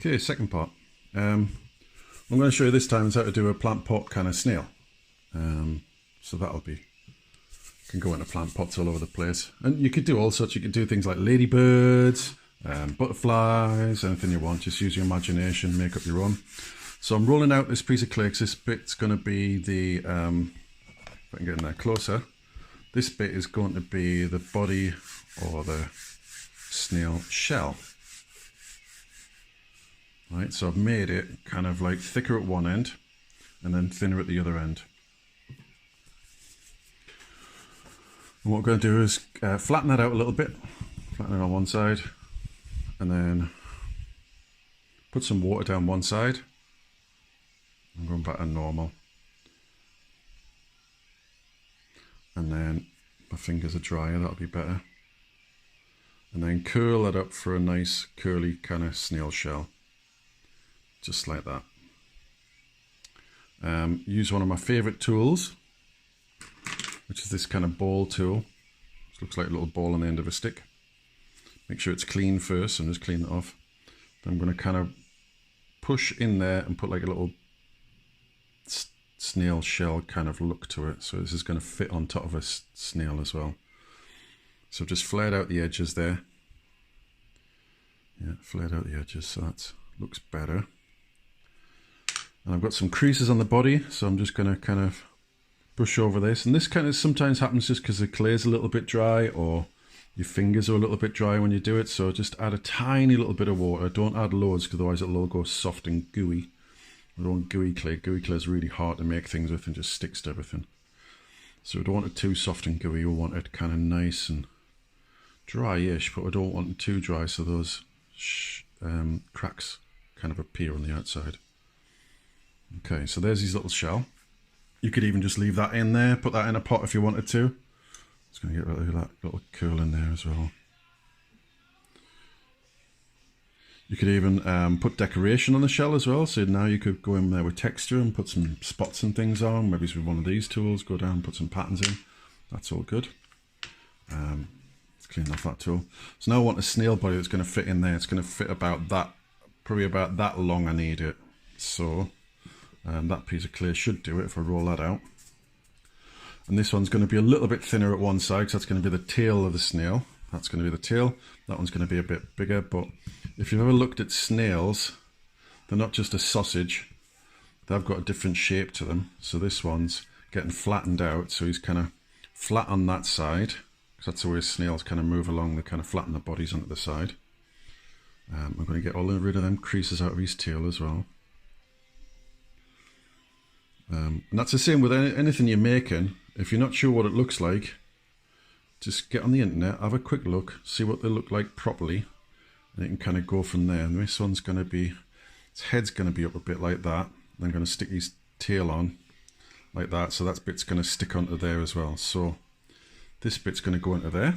Okay, second part. I'm going to show you this time is how to do a plant pot kind of snail. So that'll be, can go into plant pots all over the place. And you could do all sorts. You could do things like ladybirds, butterflies, anything you want. Just use your imagination, make up your own. So I'm rolling out this piece of clay. This bit's going to be the, if I can get in there closer, this bit is going to be the body or the snail shell. Right, so I've made it kind of like thicker at one end and then thinner at the other end. And what we're going to do is flatten that out a little bit, flatten it on one side, and then put some water down one side. I'm going back to normal. And then my fingers are drier, that'll be better. And then curl that up for a nice curly kind of snail shell. Just like that. Use one of my favourite tools, which is this kind of ball tool. It looks like a little ball on the end of a stick. Make sure it's clean first and just clean it off. Then I'm going to kind of push in there and put like a little snail shell kind of look to it. So this is going to fit on top of a snail as well. So just flared out the edges there. Yeah, flared out the edges, so that looks better. And I've got some creases on the body, so I'm just going to kind of brush over this. And this kind of sometimes happens just because the clay is a little bit dry or your fingers are a little bit dry when you do it. So just add a tiny little bit of water. Don't add loads, because otherwise it'll all go soft and gooey. We don't want gooey clay. Gooey clay is really hard to make things with and just sticks to everything. So we don't want it too soft and gooey. We want it kind of nice and dry-ish, but we don't want it too dry so those cracks kind of appear on the outside. Okay, so there's his little shell. You could even just leave that in there, put that in a pot if you wanted to. It's going to get rid of that little curl in there as well. You could even put decoration on the shell as well. So now you could go in there with texture and put some spots and things on. Maybe with one of these tools, go down, put some patterns in. That's all good. Let's clean off that tool. So now I want a snail body that's going to fit in there. It's going to fit about that, probably about that long I need it. So that piece of clay should do it if I roll that out. And this one's going to be a little bit thinner at one side, because that's going to be the tail of the snail. That's going to be the tail. That one's going to be a bit bigger, but if you've ever looked at snails, they're not just a sausage. They've got a different shape to them. So this one's getting flattened out, so he's kind of flat on that side, because that's the way snails kind of move along. They kind of flatten their bodies onto the side. I'm going to get all rid of them creases out of his tail as well. And that's the same with anything you're making. If you're not sure what it looks like, just get on the internet, have a quick look, see what they look like properly, and you can kind of go from there. And this one's going to be, its head's going to be up a bit like that. I'm going to stick his tail on like that, so that bit's going to stick onto there as well. So this bit's going to go into there.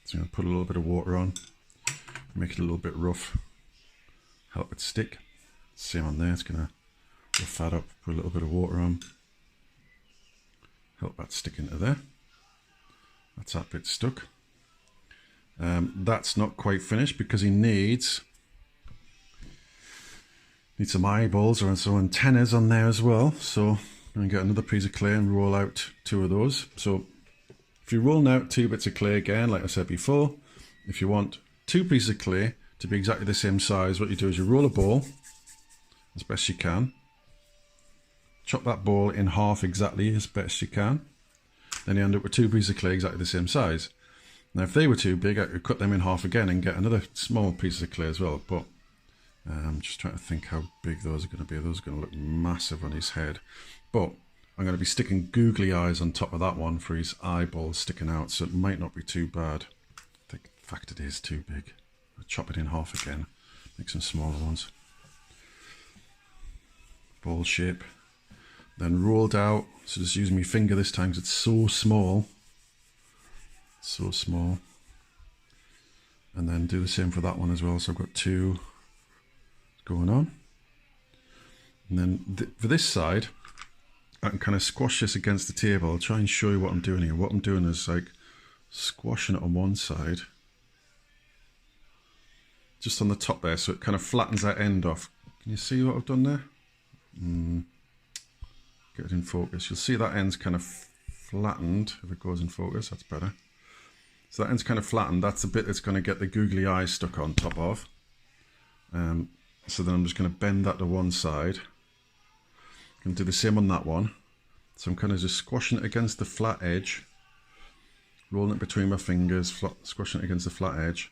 So I'm going to put a little bit of water on, make it a little bit rough, help it stick. Same on there, it's going to rough that up, put a little bit of water on, help that stick into there. That's that bit stuck. That's not quite finished because he needs some eyeballs or some antennas on there as well. So I'm going to get another piece of clay and roll out two of those. So if you're rolling out two bits of clay again, like I said before, if you want two pieces of clay to be exactly the same size, what you do is you roll a ball as best you can. Chop that ball in half exactly as best you can. Then you end up with two pieces of clay exactly the same size. Now if they were too big, I could cut them in half again and get another small piece of clay as well. But I'm just trying to think how big those are going to be. Those are going to look massive on his head. But I'm going to be sticking googly eyes on top of that one for his eyeballs sticking out. So it might not be too bad. I think in fact it is too big. I'll chop it in half again. Make some smaller ones. Ball shape. Then rolled out, so just using my finger this time because it's so small. So small. And then do the same for that one as well. So I've got two going on. And then for this side, I can kind of squash this against the table. I'll try and show you what I'm doing here. What I'm doing is like squashing it on one side just on the top there, so it kind of flattens that end off. Can you see what I've done there? Get it in focus. You'll see that end's kind of flattened. If it goes in focus, that's better. So that end's kind of flattened. That's the bit that's going to get the googly eyes stuck on top of. So then I'm just going to bend that to one side. I'm going to do the same on that one. So I'm kind of just squashing it against the flat edge, rolling it between my fingers, squashing it against the flat edge.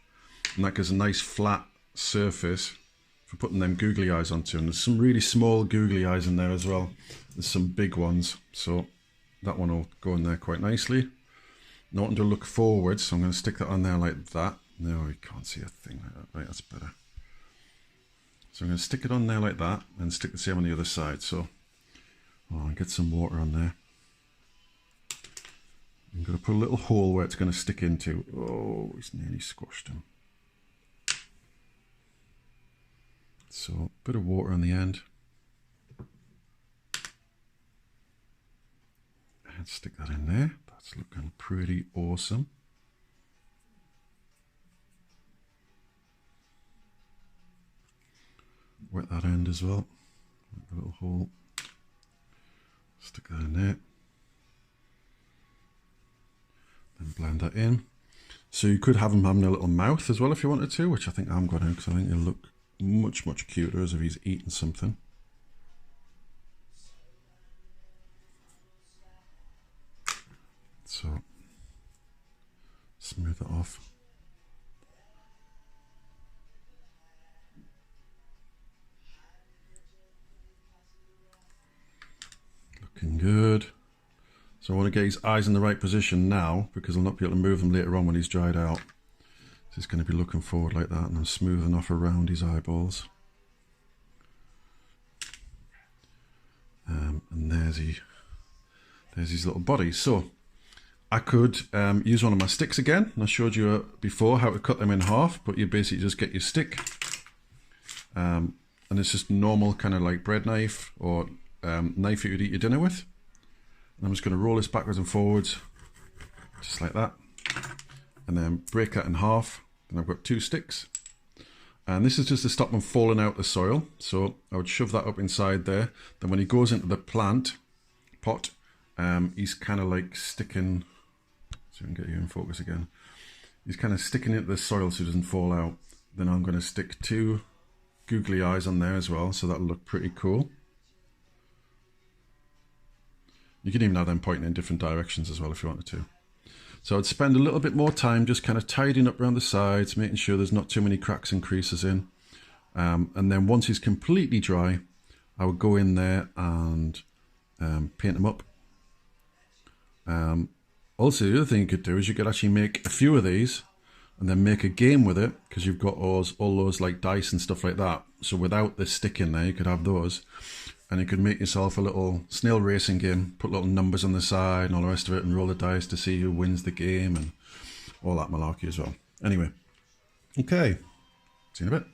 And that gives a nice flat surface for putting them googly eyes onto. And there's some really small googly eyes in there as well. There's some big ones. So that one will go in there quite nicely. Now I want to look forward, so I'm going to stick that on there like that. No, you can't see a thing like that. Right, that's better. So I'm going to stick it on there like that and stick the same on the other side. So and get some water on there. I'm going to put a little hole where it's going to stick into. Oh, it's nearly squashed him. So a bit of water on the end. And stick that in there. That's looking pretty awesome. Wet that end as well. Make a little hole. Stick that in there. Then blend that in. So you could have him having a little mouth as well if you wanted to, which I think I'm going to, because I think it'll look much, much cuter as if he's eating something. So smooth it off. Looking good. So I want to get his eyes in the right position now, because I'll not be able to move them later on when he's dried out. So he's going to be looking forward like that, and I'm smoothing off around his eyeballs. And there's his little body. So I could use one of my sticks again. And I showed you before how to cut them in half, but you basically just get your stick. And it's just normal kind of like bread knife or knife you would eat your dinner with. And I'm just going to roll this backwards and forwards, just like that. And then break that in half. Then I've got two sticks. And this is just to stop them falling out the soil. So I would shove that up inside there. Then when he goes into the plant pot, he's kind of like sticking, so we can get you in focus again. He's kind of sticking into the soil so he doesn't fall out. Then I'm going to stick two googly eyes on there as well, so that'll look pretty cool. You can even have them pointing in different directions as well if you wanted to. So I'd spend a little bit more time just kind of tidying up around the sides, making sure there's not too many cracks and creases in. And then once he's completely dry, I would go in there and paint him up. Also, the other thing you could do is you could actually make a few of these and then make a game with it, because you've got all those like dice and stuff like that. So without this stick in there, you could have those. And you could make yourself a little snail racing game, put little numbers on the side and all the rest of it, and roll the dice to see who wins the game and all that malarkey as well. Anyway, okay, see you in a bit.